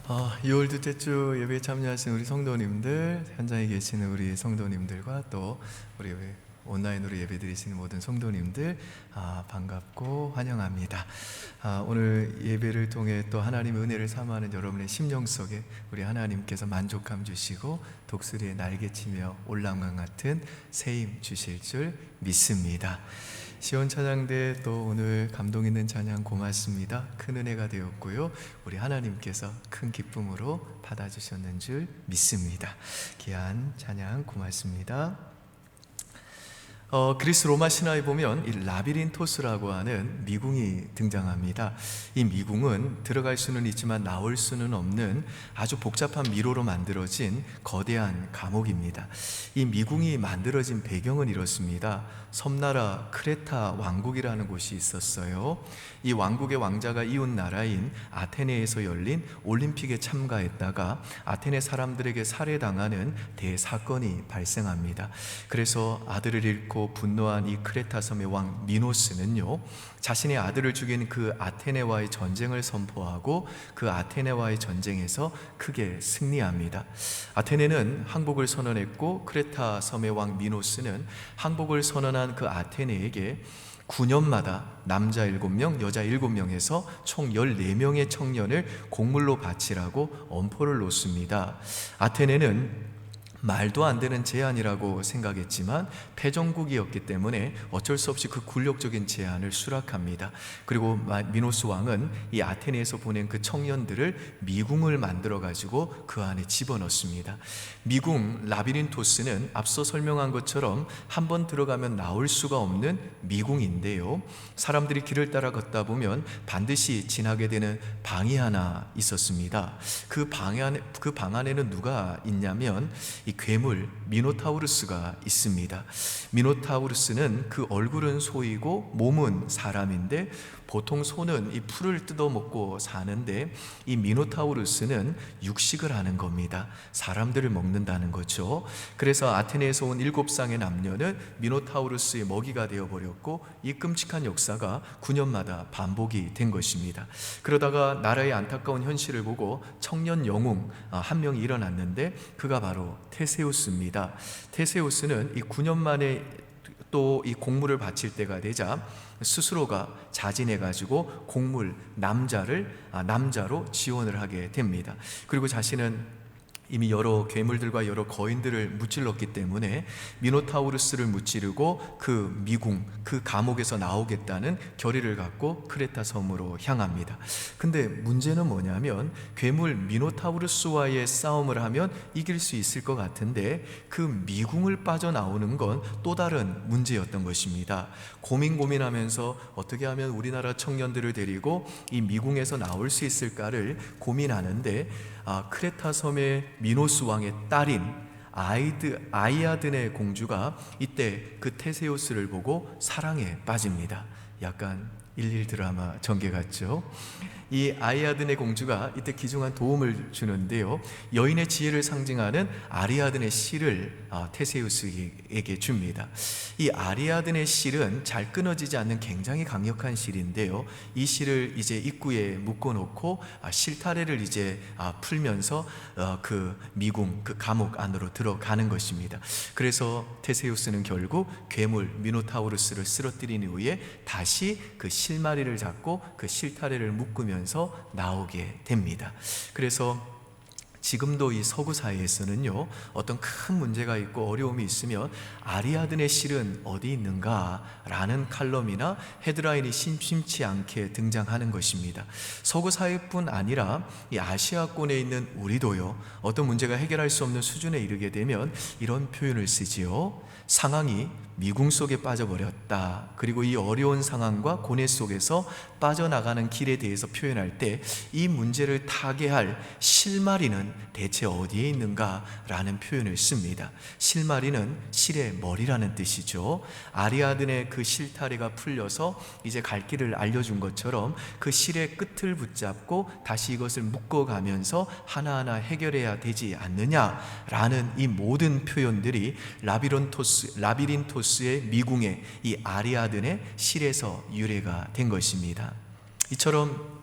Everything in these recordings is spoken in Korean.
6월 둘째 주 예배에 참여하신 우리 성도님들, 현장에 계시는 우리 성도님들과 또 우리 온라인으로 예배드리시는 모든 성도님들 반갑고 환영합니다. 오늘 예배를 통해 또 하나님의 은혜를 사모하는 여러분의 심령 속에 우리 하나님께서 만족함 주시고 독수리의 날개치며 올라온 같은 새힘 주실 줄 믿습니다. 시온 찬양대 또 오늘 감동 있는 찬양 고맙습니다. 큰 은혜가 되었고요, 우리 하나님께서 큰 기쁨으로 받아주셨는 줄 믿습니다. 귀한 찬양 고맙습니다. 그리스 로마 신화에 보면 이 라비린토스라고 하는 미궁이 등장합니다. 이 미궁은 들어갈 수는 있지만 나올 수는 없는 아주 복잡한 미로로 만들어진 거대한 감옥입니다. 이 미궁이 만들어진 배경은 이렇습니다. 섬나라 크레타 왕국이라는 곳이 있었어요. 이 왕국의 왕자가 이웃 나라인 아테네에서 열린 올림픽에 참가했다가 아테네 사람들에게 살해당하는 대사건이 발생합니다. 그래서 아들을 잃고 분노한 이 크레타 섬의 왕 미노스는요, 자신의 아들을 죽인 그 아테네와의 전쟁을 선포하고 그 아테네와의 전쟁에서 크게 승리합니다. 아테네는 항복을 선언했고 크레타 섬의 왕 미노스는 항복을 선언한 그 아테네에게 9년마다 남자 7명, 여자 7명에서 총 14명의 청년을 곡물로 바치라고 엄포를 놓습니다. 아테네는 말도 안 되는 제안이라고 생각했지만 패전국이었기 때문에 어쩔 수 없이 그 굴욕적인 제안을 수락합니다. 그리고 미노스 왕은 이 아테네에서 보낸 그 청년들을 미궁을 만들어 가지고 그 안에 집어넣습니다. 미궁 라비린토스는 앞서 설명한 것처럼 한번 들어가면 나올 수가 없는 미궁인데요, 사람들이 길을 따라 걷다 보면 반드시 지나게 되는 방이 하나 있었습니다. 그 방 안에는 누가 있냐면 이 괴물 미노타우루스가 있습니다. 미노타우루스는 그 얼굴은 소이고 몸은 사람인데 보통 소는 이 풀을 뜯어먹고 사는데 이 미노타우루스는 육식을 하는 겁니다. 사람들을 먹는다는 거죠. 그래서 아테네에서 온 7쌍의 남녀는 미노타우루스의 먹이가 되어버렸고 이 끔찍한 역사가 9년마다 반복이 된 것입니다. 그러다가 나라의 안타까운 현실을 보고 청년 영웅 한 명이 일어났는데 그가 바로 테세우스입니다. 테세우스는 이 9년 만에 또 이 곡물을 바칠 때가 되자 스스로가 자진해가지고 곡물 남자로 지원을 하게 됩니다. 그리고 자신은 이미 여러 괴물들과 여러 거인들을 무찔렀기 때문에 미노타우루스를 무찌르고 그 미궁, 그 감옥에서 나오겠다는 결의를 갖고 크레타 섬으로 향합니다. 근데 문제는 뭐냐면 괴물 미노타우루스와의 싸움을 하면 이길 수 있을 것 같은데 그 미궁을 빠져나오는 건 또 다른 문제였던 것입니다. 고민하면서 어떻게 하면 우리나라 청년들을 데리고 이 미궁에서 나올 수 있을까를 고민하는데 크레타 섬의 미노스 왕의 딸인 아이아드네 공주가 이때 그 테세우스를 보고 사랑에 빠집니다. 약간 일일 드라마 전개 같죠? 이 아리아드네 공주가 이때 귀중한 도움을 주는데요, 여인의 지혜를 상징하는 아리아드네 실을 테세우스에게 줍니다. 이 아리아드네 실은 잘 끊어지지 않는 굉장히 강력한 실인데요, 이 실을 이제 입구에 묶어놓고 실타래를 이제 풀면서 그 미궁, 그 감옥 안으로 들어가는 것입니다. 그래서 테세우스는 결국 괴물 미노타우루스를 쓰러뜨린 이후에 다시 그 실마리를 잡고 그 실타래를 묶으면서 나오게 됩니다. 그래서 지금도 이 서구 사회에서는요, 어떤 큰 문제가 있고 어려움이 있으면 아리아드네 실은 어디 있는가 라는 칼럼이나 헤드라인이 심심치 않게 등장하는 것입니다. 서구 사회뿐 아니라 이 아시아권에 있는 우리도요, 어떤 문제가 해결할 수 없는 수준에 이르게 되면 이런 표현을 쓰지요. 상황이 미궁 속에 빠져버렸다. 그리고 이 어려운 상황과 고뇌 속에서 빠져나가는 길에 대해서 표현할 때 이 문제를 타개할 실마리는 대체 어디에 있는가 라는 표현을 씁니다. 실마리는 실의 머리라는 뜻이죠. 아리아드네 그 실타래가 풀려서 이제 갈 길을 알려준 것처럼 그 실의 끝을 붙잡고 다시 이것을 묶어가면서 하나하나 해결해야 되지 않느냐라는 이 모든 표현들이 라비린토스의 미궁의 이 아리아드네 실에서 유래가 된 것입니다. 이처럼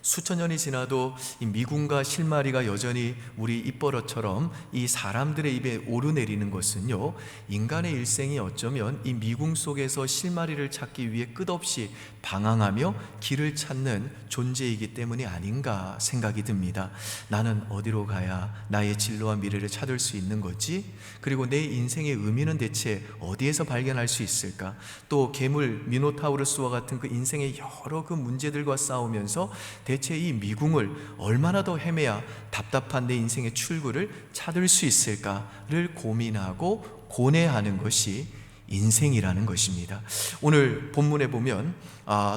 수천 년이 지나도 이 미궁과 실마리가 여전히 우리 입버릇처럼 이 사람들의 입에 오르내리는 것은요, 인간의 일생이 어쩌면 이 미궁 속에서 실마리를 찾기 위해 끝없이 방황하며 길을 찾는 존재이기 때문이 아닌가 생각이 듭니다. 나는 어디로 가야 나의 진로와 미래를 찾을 수 있는 거지? 그리고 내 인생의 의미는 대체 어디에서 발견할 수 있을까? 또 괴물 미노타우루스와 같은 그 인생의 여러 그 문제들과 싸우면서 대체 이 미궁을 얼마나 더 헤매야 답답한 내 인생의 출구를 찾을 수 있을까를 고민하고 고뇌하는 것이 인생이라는 것입니다. 오늘 본문에 보면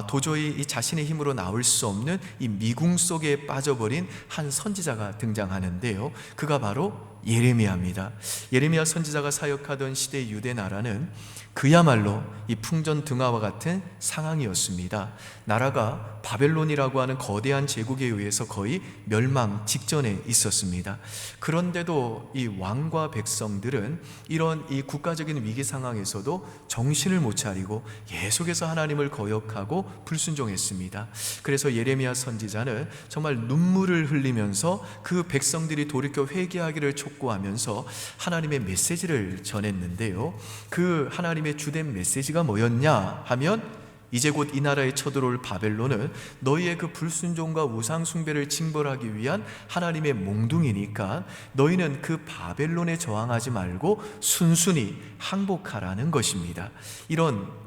도저히 이 자신의 힘으로 나올 수 없는 이 미궁 속에 빠져버린 한 선지자가 등장하는데요, 그가 바로 예레미야입니다. 예레미야 선지자가 사역하던 시대 유대 나라는 그야말로 이 풍전등화와 같은 상황이었습니다. 나라가 바벨론이라고 하는 거대한 제국에 의해서 거의 멸망 직전에 있었습니다. 그런데도 이 왕과 백성들은 이런 이 국가적인 위기 상황에서도 정신을 못 차리고 계속해서 하나님을 거역하고 불순종했습니다. 그래서 예레미야 선지자는 정말 눈물을 흘리면서 그 백성들이 돌이켜 회개하기를 촉구하면서 하나님의 메시지를 전했는데요, 그 하나님의 주된 메시지가 뭐였냐 하면, 이제 곧 이 나라에 쳐들어올 바벨론은 너희의 그 불순종과 우상 숭배를 징벌하기 위한 하나님의 몽둥이니까 너희는 그 바벨론에 저항하지 말고 순순히 항복하라는 것입니다. 이런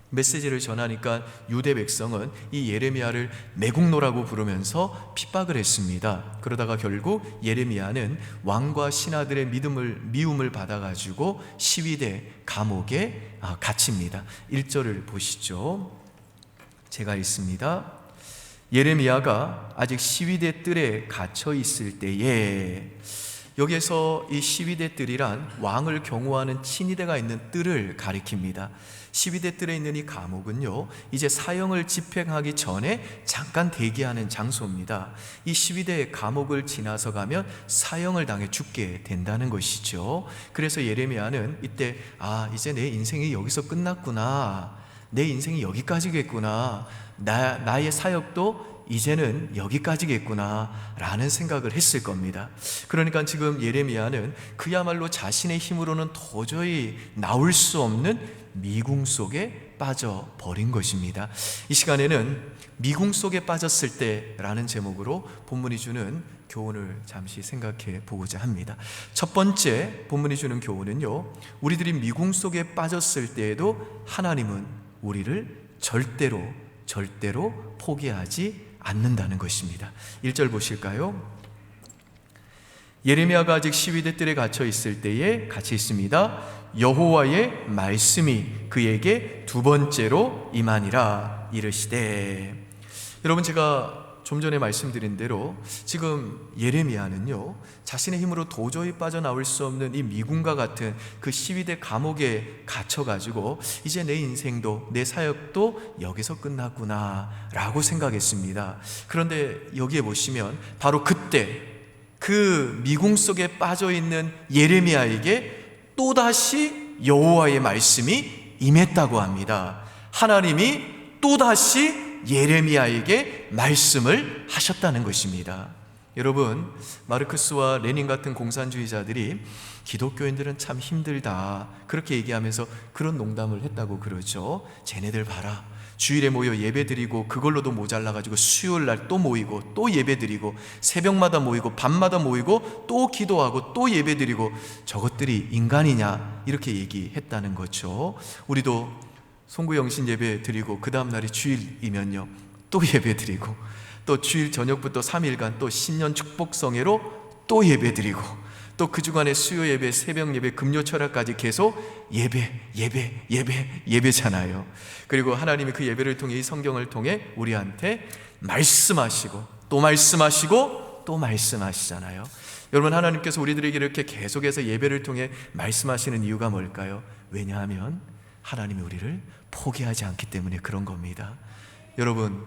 메시지를 전하니까 유대 백성은 이 예레미야를 매국노라고 부르면서 핍박을 했습니다. 그러다가 결국 예레미야는 왕과 신하들의 미움을 받아가지고 시위대 감옥에 갇힙니다. 1절을 보시죠. 제가 읽습니다. 예레미야가 아직 시위대 뜰에 갇혀 있을 때에, 여기에서 이 시위대 뜰이란 왕을 경호하는 친위대가 있는 뜰을 가리킵니다. 시위대 뜰에 있는 이 감옥은요, 이제 사형을 집행하기 전에 잠깐 대기하는 장소입니다. 이 시위대 감옥을 지나서 가면 사형을 당해 죽게 된다는 것이죠. 그래서 예레미야는 이때 이제 내 인생이 여기서 끝났구나, 내 인생이 여기까지겠구나, 나의 사역도 이제는 여기까지겠구나 라는 생각을 했을 겁니다. 그러니까 지금 예레미야는 그야말로 자신의 힘으로는 도저히 나올 수 없는 미궁 속에 빠져버린 것입니다. 이 시간에는 미궁 속에 빠졌을 때라는 제목으로 본문이 주는 교훈을 잠시 생각해 보고자 합니다. 첫 번째 본문이 주는 교훈은요, 우리들이 미궁 속에 빠졌을 때에도 하나님은 우리를 절대로 포기하지 않는다는 것입니다. 1절 보실까요? 예레미야가 아직 시위대 뜰에 갇혀 있을 때에 같이 있습니다. 여호와의 말씀이 그에게 두 번째로 임하니라 이르시되. 여러분, 제가 좀 전에 말씀드린 대로 지금 예레미야는요, 자신의 힘으로 도저히 빠져나올 수 없는 이 미궁과 같은 그 시위대 감옥에 갇혀가지고 이제 내 인생도 내 사역도 여기서 끝났구나 라고 생각했습니다. 그런데 여기에 보시면 바로 그때 그 미궁 속에 빠져있는 예레미야에게 또다시 여호와의 말씀이 임했다고 합니다. 하나님이 또다시 예레미야에게 말씀을 하셨다는 것입니다. 여러분, 마르크스와 레닌 같은 공산주의자들이 기독교인들은 참 힘들다 그렇게 얘기하면서 그런 농담을 했다고 그러죠. 쟤네들 봐라, 주일에 모여 예배드리고 그걸로도 모자라가지고 수요일날 또 모이고 또 예배드리고 새벽마다 모이고 밤마다 모이고 또 기도하고 또 예배드리고 저것들이 인간이냐 이렇게 얘기했다는 거죠. 우리도 송구영신 예배 드리고 그 다음 날이 주일이면요 또 예배 드리고 또 주일 저녁부터 3일간 또 신년 축복성회로 또 예배 드리고 또 그 주간에 수요 예배, 새벽 예배, 금요 철학까지 계속 예배잖아요. 그리고 하나님이 그 예배를 통해 이 성경을 통해 우리한테 말씀하시고 또 말씀하시고 또 말씀하시잖아요. 여러분, 하나님께서 우리들에게 이렇게 계속해서 예배를 통해 말씀하시는 이유가 뭘까요? 왜냐하면 하나님이 우리를 포기하지 않기 때문에 그런 겁니다. 여러분,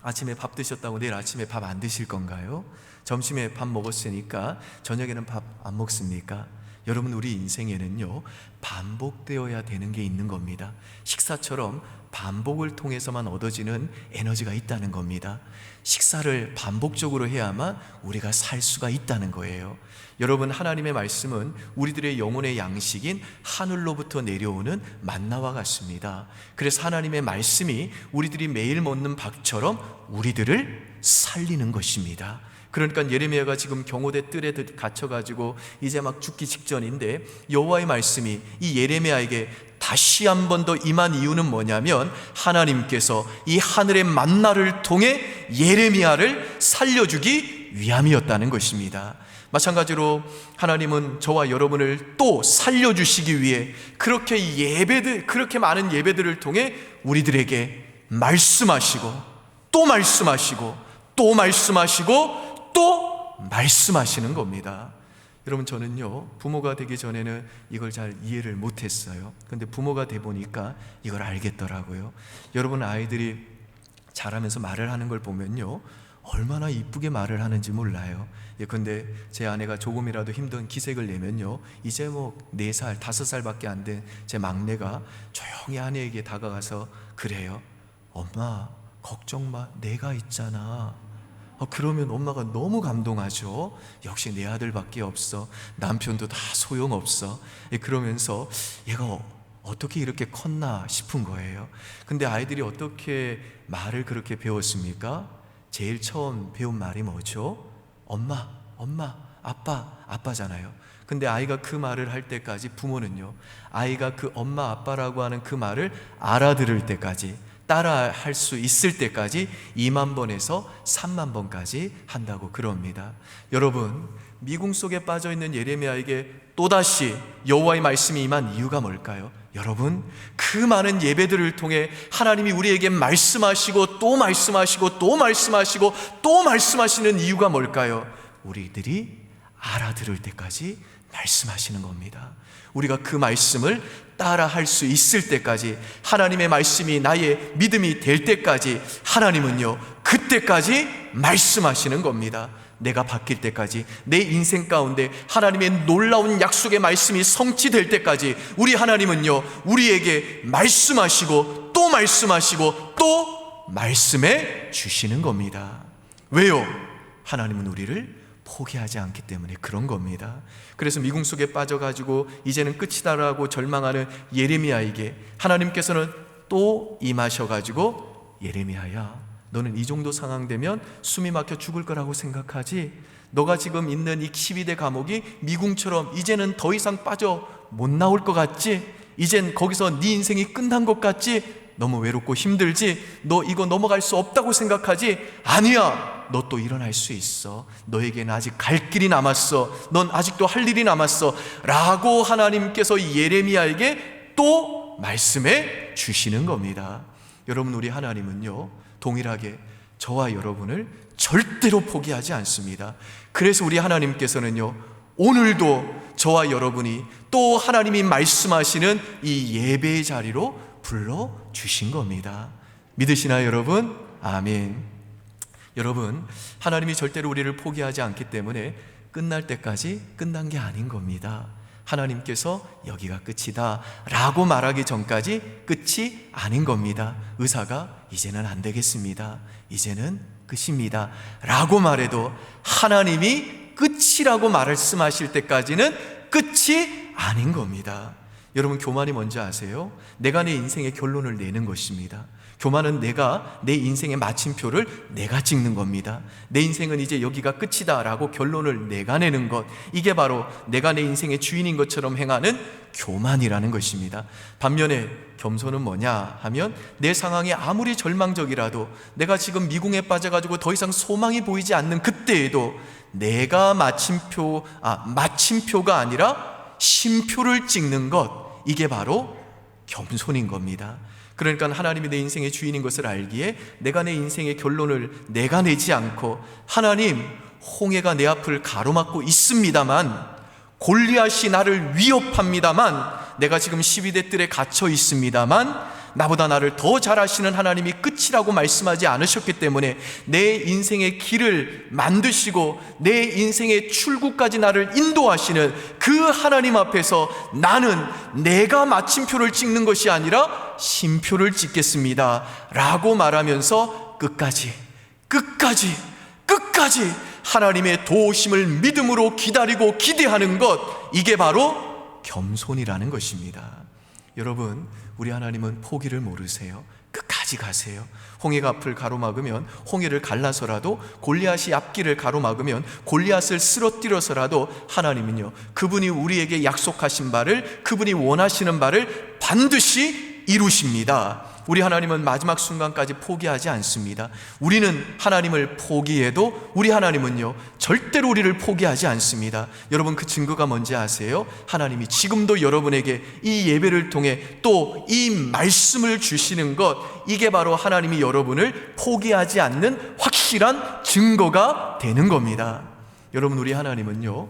아침에 밥 드셨다고 내일 아침에 밥 안 드실 건가요? 점심에 밥 먹었으니까 저녁에는 밥 안 먹습니까? 여러분, 우리 인생에는요 반복되어야 되는 게 있는 겁니다. 식사처럼 반복을 통해서만 얻어지는 에너지가 있다는 겁니다. 식사를 반복적으로 해야만 우리가 살 수가 있다는 거예요. 여러분, 하나님의 말씀은 우리들의 영혼의 양식인 하늘로부터 내려오는 만나와 같습니다. 그래서 하나님의 말씀이 우리들이 매일 먹는 밥처럼 우리들을 살리는 것입니다. 그러니까 예레미야가 지금 경호대 뜰에 갇혀가지고 이제 막 죽기 직전인데 여호와의 말씀이 이 예레미야에게 다시 한 번 더 임한 이유는 뭐냐면 하나님께서 이 하늘의 만나를 통해 예레미야를 살려주기 위함이었다는 것입니다. 마찬가지로 하나님은 저와 여러분을 또 살려주시기 위해 그렇게 많은 예배들을 통해 우리들에게 말씀하시고 또 말씀하시고 또 말씀하시고 또 말씀하시는 겁니다. 여러분, 저는요, 부모가 되기 전에는 이걸 잘 이해를 못했어요. 근데 부모가 돼 보니까 이걸 알겠더라고요. 여러분, 아이들이 자라면서 말을 하는 걸 보면요, 얼마나 이쁘게 말을 하는지 몰라요. 근데 제 아내가 조금이라도 힘든 기색을 내면요, 이제 뭐 4살, 5살밖에 안 된 제 막내가 조용히 아내에게 다가가서 그래요. 엄마, 걱정 마, 내가 있잖아. 그러면 엄마가 너무 감동하죠. 역시 내 아들밖에 없어. 남편도 다 소용없어. 그러면서 얘가 어떻게 이렇게 컸나 싶은 거예요. 근데 아이들이 어떻게 말을 그렇게 배웠습니까? 제일 처음 배운 말이 뭐죠? 엄마, 엄마, 아빠, 아빠잖아요. 근데 아이가 그 말을 할 때까지 부모는요, 아이가 그 엄마, 아빠라고 하는 그 말을 알아들을 때까지, 따라 할 수 있을 때까지 2만 번에서 3만 번까지 한다고 그럽니다. 여러분, 미궁 속에 빠져있는 예레미야에게 또다시 여호와의 말씀이 임한 이유가 뭘까요? 여러분, 그 많은 예배들을 통해 하나님이 우리에게 말씀하시고 또 말씀하시고 또 말씀하시고 또 말씀하시는 이유가 뭘까요? 우리들이 알아들을 때까지 말씀하시는 겁니다. 우리가 그 말씀을 따라 할 수 있을 때까지, 하나님의 말씀이 나의 믿음이 될 때까지 하나님은요, 그때까지 말씀하시는 겁니다. 내가 바뀔 때까지, 내 인생 가운데 하나님의 놀라운 약속의 말씀이 성취될 때까지 우리 하나님은요, 우리에게 말씀하시고 또 말씀하시고 또 말씀해 주시는 겁니다. 왜요? 하나님은 우리를 포기하지 않기 때문에 그런 겁니다. 그래서 미궁 속에 빠져가지고 이제는 끝이다라고 절망하는 예레미야에게 하나님께서는 또 임하셔가지고, 예레미야야, 너는 이 정도 상황 되면 숨이 막혀 죽을 거라고 생각하지? 너가 지금 있는 이 12대 감옥이 미궁처럼 이제는 더 이상 빠져 못 나올 것 같지? 이젠 거기서 네 인생이 끝난 것 같지? 너무 외롭고 힘들지? 너 이거 넘어갈 수 없다고 생각하지? 아니야, 너 또 일어날 수 있어. 너에게는 아직 갈 길이 남았어. 넌 아직도 할 일이 남았어 라고 하나님께서 예레미야에게 또 말씀해 주시는 겁니다. 여러분, 우리 하나님은요, 동일하게 저와 여러분을 절대로 포기하지 않습니다. 그래서 우리 하나님께서는요, 오늘도 저와 여러분이 또 하나님이 말씀하시는 이 예배의 자리로 불러주신 겁니다. 믿으시나요, 여러분? 아멘. 여러분, 하나님이 절대로 우리를 포기하지 않기 때문에 끝날 때까지 끝난 게 아닌 겁니다. 하나님께서 여기가 끝이다 라고 말하기 전까지 끝이 아닌 겁니다. 의사가 이제는 안 되겠습니다, 이제는 끝입니다 라고 말해도 하나님이 끝이라고 말씀하실 때까지는 끝이 아닌 겁니다. 여러분, 교만이 뭔지 아세요? 내가 내 인생의 결론을 내는 것입니다. 교만은 내가 내 인생의 마침표를 내가 찍는 겁니다. 내 인생은 이제 여기가 끝이다 라고 결론을 내가 내는 것, 이게 바로 내가 내 인생의 주인인 것처럼 행하는 교만이라는 것입니다. 반면에 겸손은 뭐냐 하면, 내 상황이 아무리 절망적이라도, 내가 지금 미궁에 빠져가지고 더 이상 소망이 보이지 않는 그때에도 내가 마침표가 아니라 심표를 찍는 것, 이게 바로 겸손인 겁니다. 그러니까 하나님이 내 인생의 주인인 것을 알기에 내가 내 인생의 결론을 내가 내지 않고, 하나님, 홍해가 내 앞을 가로막고 있습니다만, 골리앗이 나를 위협합니다만, 내가 지금 12대 뜰에 갇혀 있습니다만, 나보다 나를 더 잘 아시는 하나님이 끝이라고 말씀하지 않으셨기 때문에 내 인생의 길을 만드시고 내 인생의 출구까지 나를 인도하시는 그 하나님 앞에서 나는 내가 마침표를 찍는 것이 아니라 쉼표를 찍겠습니다 라고 말하면서 끝까지 하나님의 도우심을 믿음으로 기다리고 기대하는 것, 이게 바로 겸손이라는 것입니다. 여러분, 우리 하나님은 포기를 모르세요. 끝까지 가세요. 홍해가 앞을 가로막으면 홍해를 갈라서라도, 골리앗이 앞길을 가로막으면 골리앗을 쓰러뜨려서라도 하나님은요, 그분이 우리에게 약속하신 바를, 그분이 원하시는 바를 반드시 이루십니다. 우리 하나님은 마지막 순간까지 포기하지 않습니다. 우리는 하나님을 포기해도 우리 하나님은요, 절대로 우리를 포기하지 않습니다. 여러분, 그 증거가 뭔지 아세요? 하나님이 지금도 여러분에게 이 예배를 통해 또 이 말씀을 주시는 것, 이게 바로 하나님이 여러분을 포기하지 않는 확실한 증거가 되는 겁니다. 여러분, 우리 하나님은요,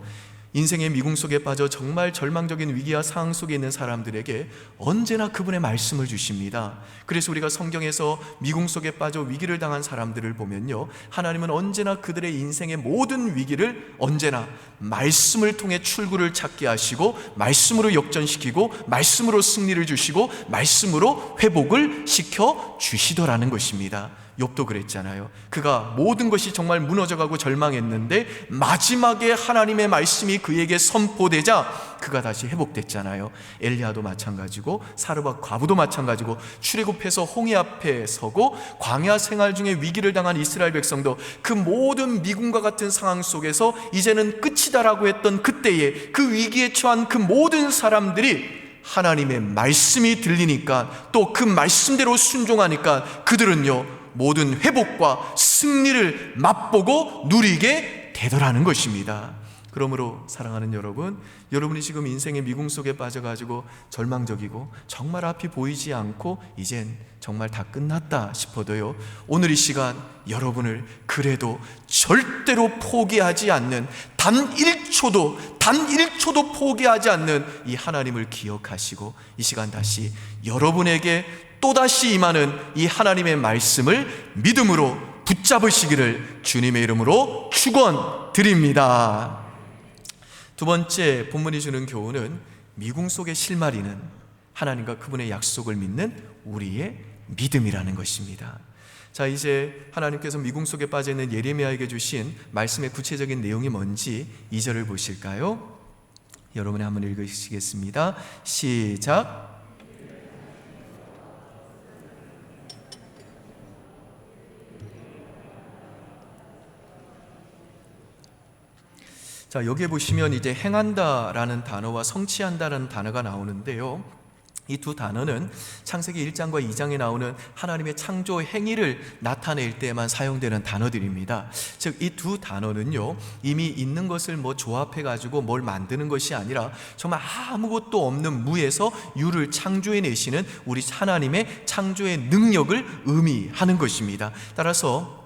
인생의 미궁 속에 빠져 정말 절망적인 위기와 상황 속에 있는 사람들에게 언제나 그분의 말씀을 주십니다. 그래서 우리가 성경에서 미궁 속에 빠져 위기를 당한 사람들을 보면요, 하나님은 언제나 그들의 인생의 모든 위기를 언제나 말씀을 통해 출구를 찾게 하시고, 말씀으로 역전시키고, 말씀으로 승리를 주시고, 말씀으로 회복을 시켜 주시더라는 것입니다. 욥도 그랬잖아요. 그가 모든 것이 정말 무너져가고 절망했는데 마지막에 하나님의 말씀이 그에게 선포되자 그가 다시 회복됐잖아요. 엘리야도 마찬가지고, 사르밧 과부도 마찬가지고, 출애굽해서 홍해 앞에 서고 광야 생활 중에 위기를 당한 이스라엘 백성도 그 모든 미궁과 같은 상황 속에서 이제는 끝이다라고 했던 그때에 그 위기에 처한 그 모든 사람들이 하나님의 말씀이 들리니까, 또 그 말씀대로 순종하니까 그들은요, 모든 회복과 승리를 맛보고 누리게 되더라는 것입니다. 그러므로 사랑하는 여러분, 여러분이 지금 인생의 미궁 속에 빠져가지고 절망적이고 정말 앞이 보이지 않고 이젠 정말 다 끝났다 싶어도요, 오늘 이 시간 여러분을 그래도 절대로 포기하지 않는, 단 1초도 포기하지 않는 이 하나님을 기억하시고, 이 시간 다시 여러분에게 또다시 임하는 이 하나님의 말씀을 믿음으로 붙잡으시기를 주님의 이름으로 축원드립니다. 두 번째 본문이 주는 교훈은 미궁 속의 실마리는 하나님과 그분의 약속을 믿는 우리의 믿음이라는 것입니다. 자, 이제 하나님께서 미궁 속에 빠져있는 예레미야에게 주신 말씀의 구체적인 내용이 뭔지 2절을 보실까요? 여러분이 한번 읽으시겠습니다. 시작. 자, 여기에 보시면 이제 행한다라는 단어와 성취한다라는 단어가 나오는데요, 이 두 단어는 창세기 1장과 2장에 나오는 하나님의 창조 행위를 나타낼 때에만 사용되는 단어들입니다. 즉, 이 두 단어는요, 이미 있는 것을 조합해 가지고 뭘 만드는 것이 아니라 정말 아무것도 없는 무에서 유를 창조해 내시는 우리 하나님의 창조의 능력을 의미하는 것입니다. 따라서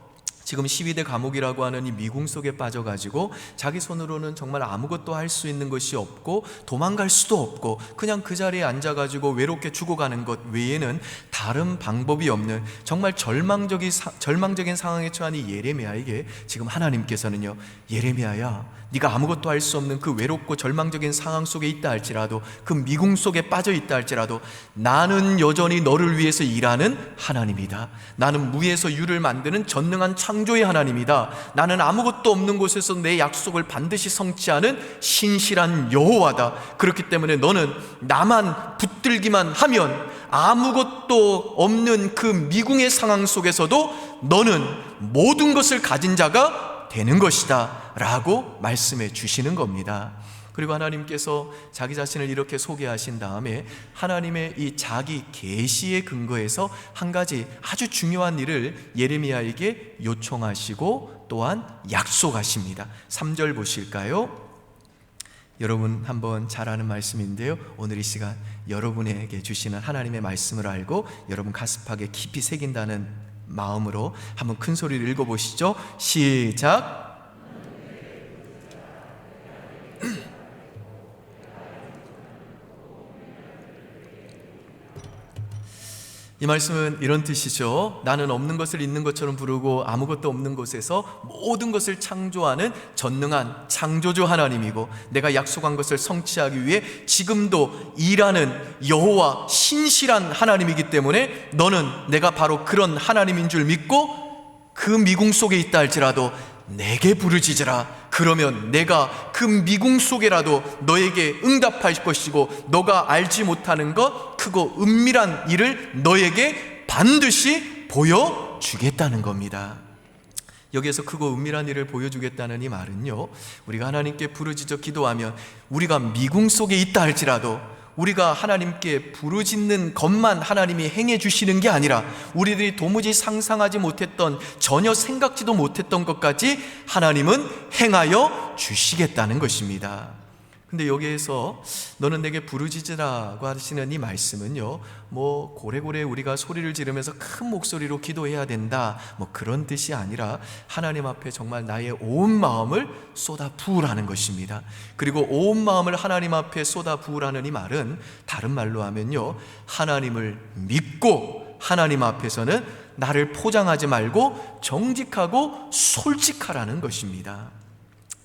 지금 12대 감옥이라고 하는 이 미궁 속에 빠져가지고 자기 손으로는 정말 아무것도 할 수 있는 것이 없고 도망갈 수도 없고 그냥 그 자리에 앉아가지고 외롭게 죽어가는 것 외에는 다른 방법이 없는 정말 절망적인 상황에 처한 이 예레미야에게 지금 하나님께서는요, 예레미야야, 네가 아무것도 할 수 없는 그 외롭고 절망적인 상황 속에 있다 할지라도, 그 미궁 속에 빠져 있다 할지라도 나는 여전히 너를 위해서 일하는 하나님이다. 나는 무에서 유를 만드는 전능한 창조의 하나님이다. 나는 아무것도 없는 곳에서 내 약속을 반드시 성취하는 신실한 여호와다. 그렇기 때문에 너는 나만 붙들기만 하면 아무것도 없는 그 미궁의 상황 속에서도 너는 모든 것을 가진 자가 되는 것이다 라고 말씀해 주시는 겁니다. 그리고 하나님께서 자기 자신을 이렇게 소개하신 다음에 하나님의 이 자기 계시의 근거에서 한 가지 아주 중요한 일을 예레미야에게 요청하시고 또한 약속하십니다. 3절 보실까요? 여러분 한번 잘 아는 말씀인데요, 오늘 이 시간 여러분에게 주시는 하나님의 말씀을 알고 여러분 가슴팍에 깊이 새긴다는 마음으로 한번 큰 소리를 읽어보시죠. 시작. 이 말씀은 이런 뜻이죠. 나는 없는 것을 있는 것처럼 부르고 아무것도 없는 곳에서 모든 것을 창조하는 전능한 창조주 하나님이고, 내가 약속한 것을 성취하기 위해 지금도 일하는 여호와 신실한 하나님이기 때문에 너는 내가 바로 그런 하나님인 줄 믿고 그 미궁 속에 있다 할지라도 내게 부르짖으라. 그러면 내가 그 미궁 속에라도 너에게 응답할 것이고, 너가 알지 못하는 것, 크고 은밀한 일을 너에게 반드시 보여주겠다는 겁니다. 여기에서 크고 은밀한 일을 보여주겠다는 이 말은요, 우리가 하나님께 부르짖어 기도하면 우리가 미궁 속에 있다 할지라도 우리가 하나님께 부르짖는 것만 하나님이 행해 주시는 게 아니라 우리들이 도무지 상상하지 못했던, 전혀 생각지도 못했던 것까지 하나님은 행하여 주시겠다는 것입니다. 근데 여기에서 너는 내게 부르짖으라고 하시는 이 말씀은요, 뭐 고래고래 우리가 소리를 지르면서 큰 목소리로 기도해야 된다, 뭐 그런 뜻이 아니라 하나님 앞에 정말 나의 온 마음을 쏟아 부으라는 것입니다. 그리고 온 마음을 하나님 앞에 쏟아 부으라는 이 말은 다른 말로 하면요, 하나님을 믿고 하나님 앞에서는 나를 포장하지 말고 정직하고 솔직하라는 것입니다.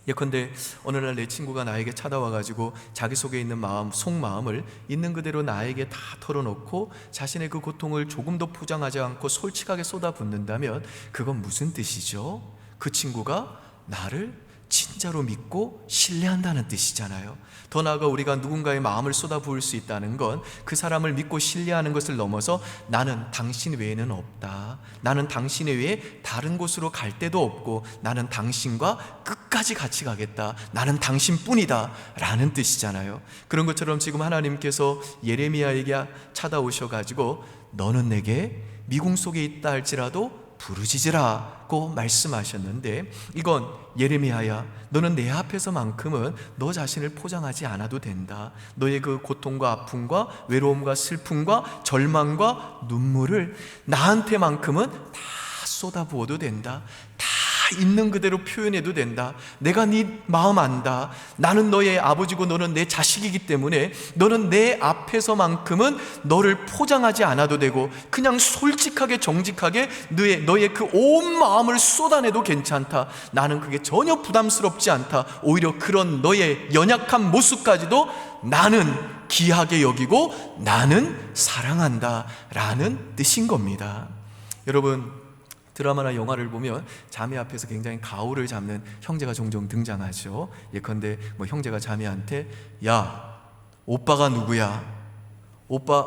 예컨대 어느 날 내 친구가 나에게 찾아와가지고 자기 속에 있는 마음, 속마음을 있는 그대로 나에게 다 털어놓고 자신의 그 고통을 조금도 포장하지 않고 솔직하게 쏟아붓는다면 그건 무슨 뜻이죠? 그 친구가 나를 진짜로 믿고 신뢰한다는 뜻이잖아요. 더 나아가 우리가 누군가의 마음을 쏟아부을 수 있다는 건 그 사람을 믿고 신뢰하는 것을 넘어서 나는 당신 외에는 없다, 나는 당신 외에 다른 곳으로 갈 데도 없고 나는 당신과 끝까지 같이 가겠다, 나는 당신뿐이다 라는 뜻이잖아요. 그런 것처럼 지금 하나님께서 예레미야에게 찾아오셔가지고 너는 내게 미궁 속에 있다 할지라도 부르짖으라고 말씀하셨는데, 이건 예레미야야, 너는 내 앞에서만큼은 너 자신을 포장하지 않아도 된다. 너의 그 고통과 아픔과 외로움과 슬픔과 절망과 눈물을 나한테만큼은 다 쏟아부어도 된다. 다 있는 그대로 표현해도 된다. 내가 네 마음 안다. 나는 너의 아버지고 너는 내 자식이기 때문에 너는 내 앞에서만큼은 너를 포장하지 않아도 되고 그냥 솔직하게 정직하게 너의 그 온 마음을 쏟아내도 괜찮다. 나는 그게 전혀 부담스럽지 않다. 오히려 그런 너의 연약한 모습까지도 나는 귀하게 여기고 나는 사랑한다 라는 뜻인 겁니다. 여러분, 드라마나 영화를 보면 자매 앞에서 굉장히 가오를 잡는 형제가 종종 등장하죠. 예컨대 뭐 형제가 자매한테 야, 오빠가 누구야? 오빠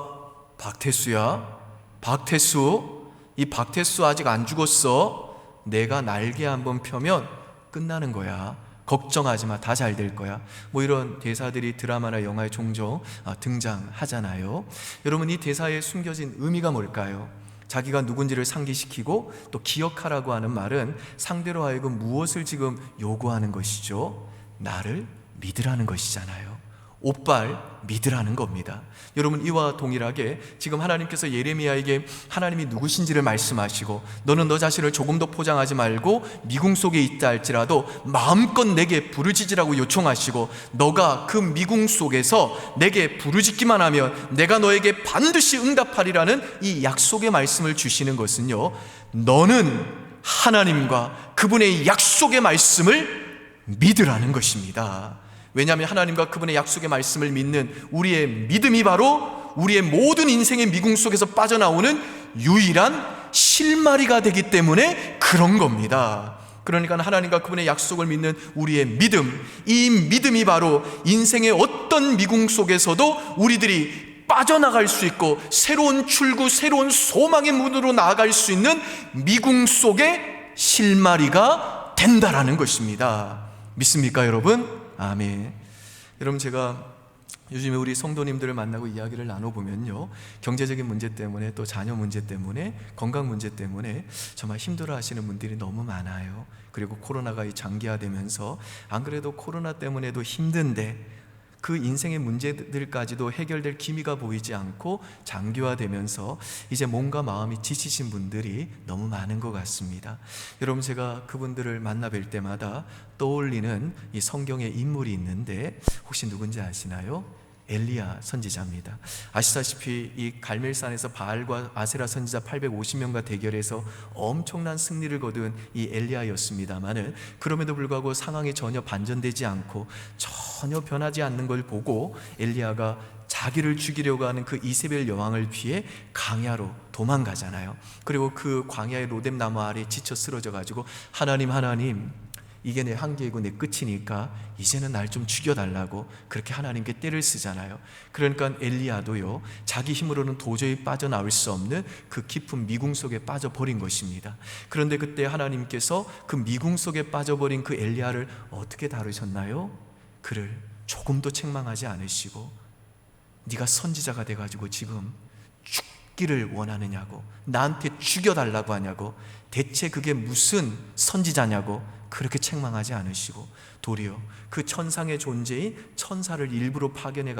박태수야? 박태수? 이 박태수 아직 안 죽었어. 내가 날개 한번 펴면 끝나는 거야. 걱정하지 마. 다 잘 될 거야. 뭐 이런 대사들이 드라마나 영화에 종종 등장하잖아요. 여러분, 이 대사에 숨겨진 의미가 뭘까요? 자기가 누군지를 상기시키고 또 기억하라고 하는 말은 상대로 하여금 무엇을 지금 요구하는 것이죠? 나를 믿으라는 것이잖아요. 오빠를 믿으라는 겁니다. 여러분, 이와 동일하게 지금 하나님께서 예레미야에게 하나님이 누구신지를 말씀하시고 너는 너 자신을 조금도 포장하지 말고 미궁 속에 있다 할지라도 마음껏 내게 부르짖으라고 요청하시고 너가 그 미궁 속에서 내게 부르짖기만 하면 내가 너에게 반드시 응답하리라는 이 약속의 말씀을 주시는 것은요, 너는 하나님과 그분의 약속의 말씀을 믿으라는 것입니다. 왜냐하면 하나님과 그분의 약속의 말씀을 믿는 우리의 믿음이 바로 우리의 모든 인생의 미궁 속에서 빠져나오는 유일한 실마리가 되기 때문에 그런 겁니다. 그러니까 하나님과 그분의 약속을 믿는 우리의 믿음, 이 믿음이 바로 인생의 어떤 미궁 속에서도 우리들이 빠져나갈 수 있고 새로운 출구, 새로운 소망의 문으로 나아갈 수 있는 미궁 속의 실마리가 된다라는 것입니다. 믿습니까, 여러분? 아멘. 여러분, 제가 요즘에 우리 성도님들을 만나고 이야기를 나눠보면요, 경제적인 문제 때문에 또 자녀 문제 때문에 건강 문제 때문에 정말 힘들어 하시는 분들이 너무 많아요. 그리고 코로나가 장기화되면서 안 그래도 코로나 때문에도 힘든데 그 인생의 문제들까지도 해결될 기미가 보이지 않고 장기화되면서 이제 몸과 마음이 지치신 분들이 너무 많은 것 같습니다. 여러분, 제가 그분들을 만나 뵐 때마다 떠올리는 이 성경의 인물이 있는데 혹시 누군지 아시나요? 엘리야 선지자입니다. 아시다시피 이 갈멜산에서 바알과 아세라 선지자 850명과 대결해서 엄청난 승리를 거둔 이 엘리야였습니다마는, 그럼에도 불구하고 상황이 전혀 반전되지 않고 전혀 변하지 않는 걸 보고 엘리야가 자기를 죽이려고 하는 그 이세벨 여왕을 피해 광야로 도망가잖아요. 그리고 그 광야의 로뎀 나무 아래 지쳐 쓰러져 가지고 하나님, 이게 내 한계이고 내 끝이니까 이제는 날 좀 죽여달라고 그렇게 하나님께 떼를 쓰잖아요. 그러니까 엘리야도요, 자기 힘으로는 도저히 빠져나올 수 없는 그 깊은 미궁 속에 빠져버린 것입니다. 그런데 그때 하나님께서 그 미궁 속에 빠져버린 그 엘리야를 어떻게 다루셨나요? 그를 조금도 책망하지 않으시고, 네가 선지자가 돼가지고 지금 죽기를 원하느냐고, 나한테 죽여달라고 하냐고, 대체 그게 무슨 선지자냐고 그렇게 책망하지 않으시고, 도리어 그 천상의 존재인 천사를 일부러 파견해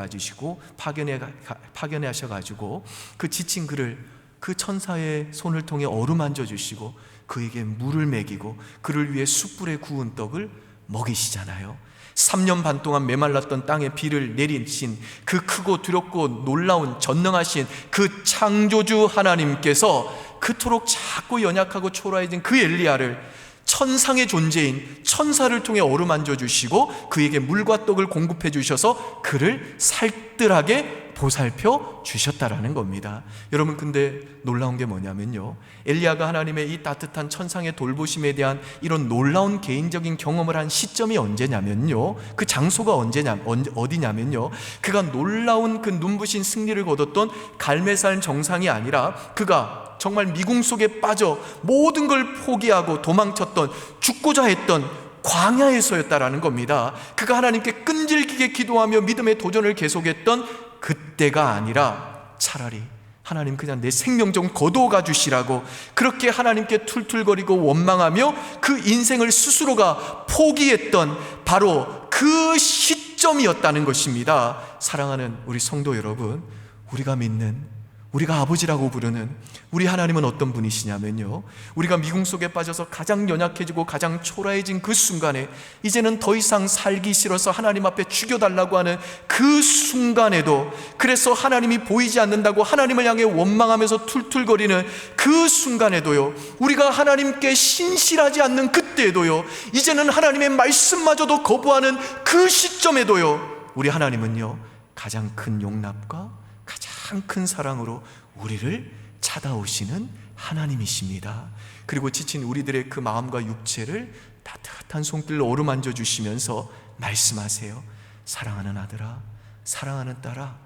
하셔가지고 그 지친 그를 그 천사의 손을 통해 어루만져 주시고 그에게 물을 먹이고 그를 위해 숯불에 구운 떡을 먹이시잖아요. 3년 반 동안 메말랐던 땅에 비를 내리신 그 크고 두렵고 놀라운 전능하신 그 창조주 하나님께서 그토록 작고 연약하고 초라해진 그 엘리야를 천상의 존재인 천사를 통해 어루만져 주시고 그에게 물과 떡을 공급해 주셔서 그를 살뜰하게 보살펴 주셨다라는 겁니다. 여러분, 근데 놀라운 게 뭐냐면요, 엘리야가 하나님의 이 따뜻한 천상의 돌보심에 대한 이런 놀라운 개인적인 경험을 한 시점이 언제냐면요, 그 장소가 어디냐면요, 그가 놀라운 그 눈부신 승리를 거뒀던 갈멜산 정상이 아니라 그가 정말 미궁 속에 빠져 모든 걸 포기하고 도망쳤던, 죽고자 했던 광야에서였다라는 겁니다. 그가 하나님께 끈질기게 기도하며 믿음의 도전을 계속했던 그때가 아니라 차라리 하나님 그냥 내 생명 좀 거두어가 주시라고 그렇게 하나님께 툴툴거리고 원망하며 그 인생을 스스로가 포기했던 바로 그 시점이었다는 것입니다. 사랑하는 우리 성도 여러분, 우리가 믿는, 우리가 아버지라고 부르는 우리 하나님은 어떤 분이시냐면요, 우리가 미궁 속에 빠져서 가장 연약해지고 가장 초라해진 그 순간에 이제는 더 이상 살기 싫어서 하나님 앞에 죽여달라고 하는 그 순간에도, 그래서 하나님이 보이지 않는다고 하나님을 향해 원망하면서 툴툴거리는 그 순간에도요, 우리가 하나님께 신실하지 않는 그때에도요, 이제는 하나님의 말씀마저도 거부하는 그 시점에도요, 우리 하나님은요 가장 큰 용납과 가장 큰 사랑으로 우리를 찾아오시는 하나님이십니다. 그리고 지친 우리들의 그 마음과 육체를 따뜻한 손길로 어루만져 주시면서 말씀하세요. 사랑하는 아들아, 사랑하는 딸아,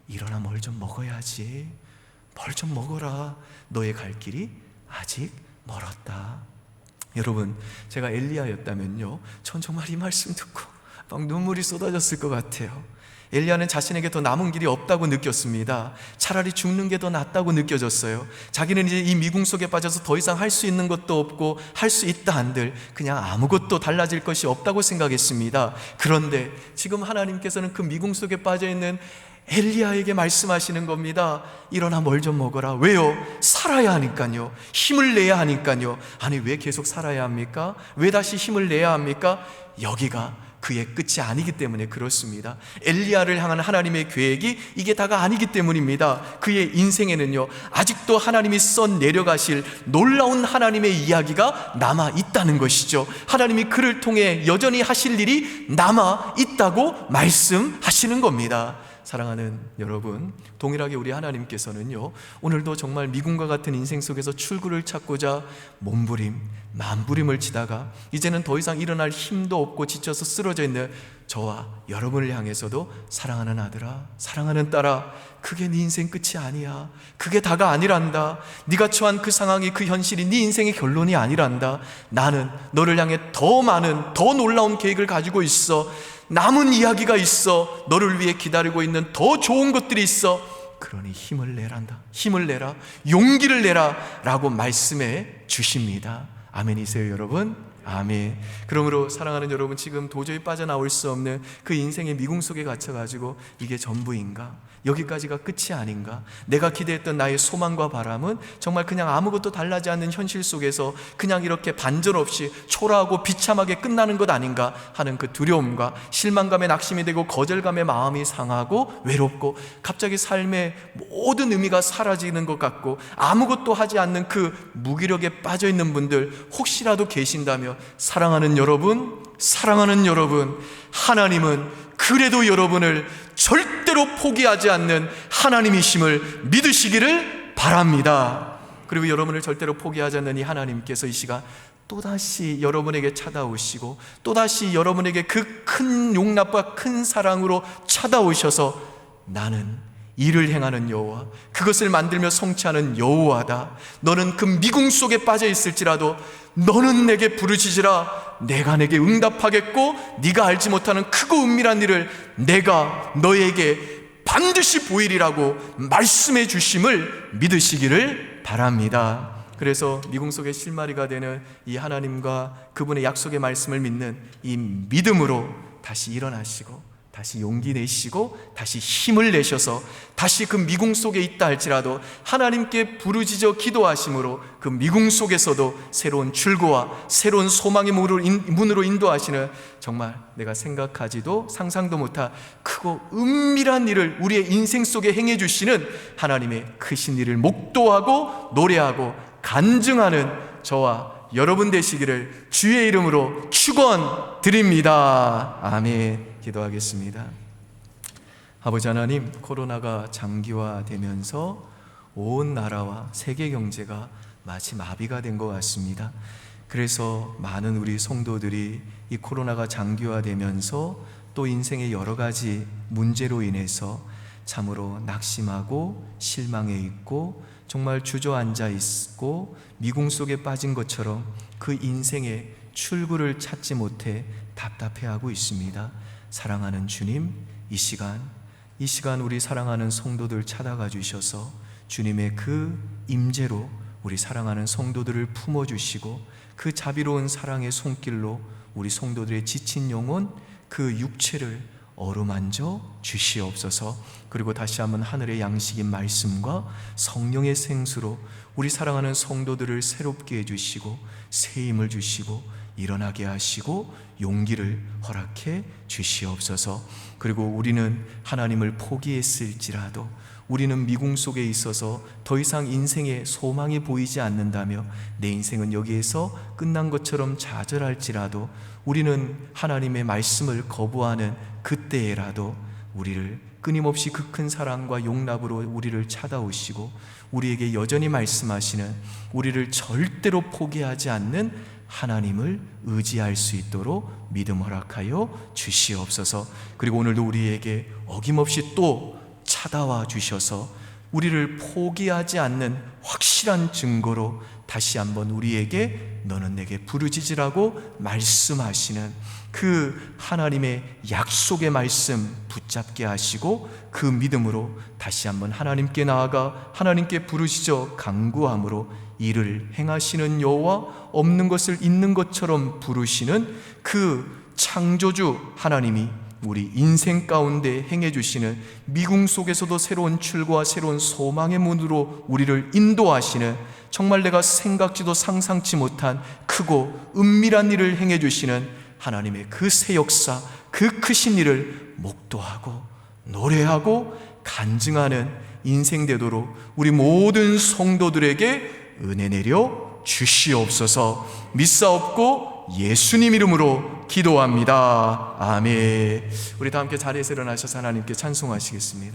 일어나 뭘 좀 먹어야지. 뭘 좀 먹어라. 너의 갈 길이 아직 멀었다. 여러분, 제가 엘리야였다면요, 전 정말 이 말씀 듣고 막 눈물이 쏟아졌을 것 같아요. 엘리야는 자신에게 더 남은 길이 없다고 느꼈습니다. 차라리 죽는 게 더 낫다고 느껴졌어요. 자기는 이제 이 미궁 속에 빠져서 더 이상 할 수 있는 것도 없고 할 수 있다 한들 그냥 아무것도 달라질 것이 없다고 생각했습니다. 그런데 지금 하나님께서는 그 미궁 속에 빠져있는 엘리야에게 말씀하시는 겁니다. 일어나 뭘 좀 먹어라. 왜요? 살아야 하니까요. 힘을 내야 하니까요. 아니, 왜 계속 살아야 합니까? 왜 다시 힘을 내야 합니까? 여기가 그의 끝이 아니기 때문에 그렇습니다. 엘리야를 향한 하나님의 계획이 이게 다가 아니기 때문입니다. 그의 인생에는요, 아직도 하나님이 써 내려가실 놀라운 하나님의 이야기가 남아 있다는 것이죠. 하나님이 그를 통해 여전히 하실 일이 남아 있다고 말씀하시는 겁니다. 사랑하는 여러분, 동일하게 우리 하나님께서는요, 오늘도 정말 미궁과 같은 인생 속에서 출구를 찾고자 몸부림, 만부림을 치다가 이제는 더 이상 일어날 힘도 없고 지쳐서 쓰러져 있는 저와 여러분을 향해서도 사랑하는 아들아, 사랑하는 딸아, 그게 네 인생 끝이 아니야. 그게 다가 아니란다. 네가 처한 그 상황이, 그 현실이 네 인생의 결론이 아니란다. 나는 너를 향해 더 많은, 더 놀라운 계획을 가지고 있어. 남은 이야기가 있어. 너를 위해 기다리고 있는 더 좋은 것들이 있어. 그러니 힘을 내란다. 힘을 내라. 용기를 내라 라고 말씀해 주십니다. 아멘이세요, 여러분? 아멘. 그러므로 사랑하는 여러분, 지금 도저히 빠져나올 수 없는 그 인생의 미궁 속에 갇혀가지고 이게 전부인가? 여기까지가 끝이 아닌가? 내가 기대했던 나의 소망과 바람은 정말 그냥 아무것도 달라지 않는 현실 속에서 그냥 이렇게 반전 없이 초라하고 비참하게 끝나는 것 아닌가 하는 그 두려움과 실망감에 낙심이 되고 거절감에 마음이 상하고 외롭고 갑자기 삶의 모든 의미가 사라지는 것 같고 아무것도 하지 않는 그 무기력에 빠져 있는 분들 혹시라도 계신다면, 사랑하는 여러분, 하나님은 그래도 여러분을 절대로 포기하지 않는 하나님이심을 믿으시기를 바랍니다. 그리고 여러분을 절대로 포기하지 않는 이 하나님께서 이 시간 또다시 여러분에게 찾아오시고 또다시 여러분에게 그 큰 용납과 큰 사랑으로 찾아오셔서 나는 일을 행하는 여호와, 그것을 만들며 성취하는 여호와다. 너는 그 미궁 속에 빠져 있을지라도 너는 내게 부르짖으라. 내가 내게 응답하겠고 네가 알지 못하는 크고 은밀한 일을 내가 너에게 반드시 보이리라고 말씀해 주심을 믿으시기를 바랍니다. 그래서 미궁 속의 실마리가 되는 이 하나님과 그분의 약속의 말씀을 믿는 이 믿음으로 다시 일어나시고 다시 용기 내시고 다시 힘을 내셔서 다시 그 미궁 속에 있다 할지라도 하나님께 부르짖어 기도하심으로 그 미궁 속에서도 새로운 출구와 새로운 소망의 문으로 인도하시는, 정말 내가 생각하지도 상상도 못한 크고 은밀한 일을 우리의 인생 속에 행해 주시는 하나님의 크신 일을 목도하고 노래하고 간증하는 저와 여러분 되시기를 주의 이름으로 축원드립니다. 아멘. 기도하겠습니다. 아버지 하나님, 코로나가 장기화되면서 온 나라와 세계 경제가 마치 마비가 된 것 같습니다. 그래서 많은 우리 성도들이 이 코로나가 장기화되면서 또 인생의 여러 가지 문제로 인해서 참으로 낙심하고 실망해 있고 정말 주저앉아 있고 미궁 속에 빠진 것처럼 그 인생의 출구를 찾지 못해 답답해하고 있습니다. 사랑하는 주님, 이 시간 우리 사랑하는 성도들 찾아가 주셔서 주님의 그 임재로 우리 사랑하는 성도들을 품어주시고 그 자비로운 사랑의 손길로 우리 성도들의 지친 영혼, 그 육체를 어루만져 주시옵소서. 그리고 다시 한번 하늘의 양식인 말씀과 성령의 생수로 우리 사랑하는 성도들을 새롭게 해주시고 새 힘을 주시고 일어나게 하시고 용기를 허락해 주시옵소서. 그리고 우리는 하나님을 포기했을지라도, 우리는 미궁 속에 있어서 더 이상 인생에 소망이 보이지 않는다며 내 인생은 여기에서 끝난 것처럼 좌절할지라도, 우리는 하나님의 말씀을 거부하는 그때에라도 우리를 끊임없이 그 큰 사랑과 용납으로 우리를 찾아오시고 우리에게 여전히 말씀하시는, 우리를 절대로 포기하지 않는 하나님을 의지할 수 있도록 믿음 허락하여 주시옵소서. 그리고 오늘도 우리에게 어김없이 또 찾아와 주셔서 우리를 포기하지 않는 확실한 증거로 다시 한번 우리에게 너는 내게 부르짖으라고 말씀하시는 그 하나님의 약속의 말씀 붙잡게 하시고 그 믿음으로 다시 한번 하나님께 나아가 하나님께 부르짖어 간구함으로 일을 행하시는 여호와, 없는 것을 있는 것처럼 부르시는 그 창조주 하나님이 우리 인생 가운데 행해 주시는, 미궁 속에서도 새로운 출구와 새로운 소망의 문으로 우리를 인도하시는, 정말 내가 생각지도 상상치 못한 크고 은밀한 일을 행해 주시는 하나님의 그 새 역사, 그 크신 일을 목도하고 노래하고 간증하는 인생 되도록 우리 모든 성도들에게 은혜 내려 주시옵소서. 믿사옵고 예수님 이름으로 기도합니다. 아멘. 우리 다 함께 자리에서 일어나셔서 하나님께 찬송하시겠습니다.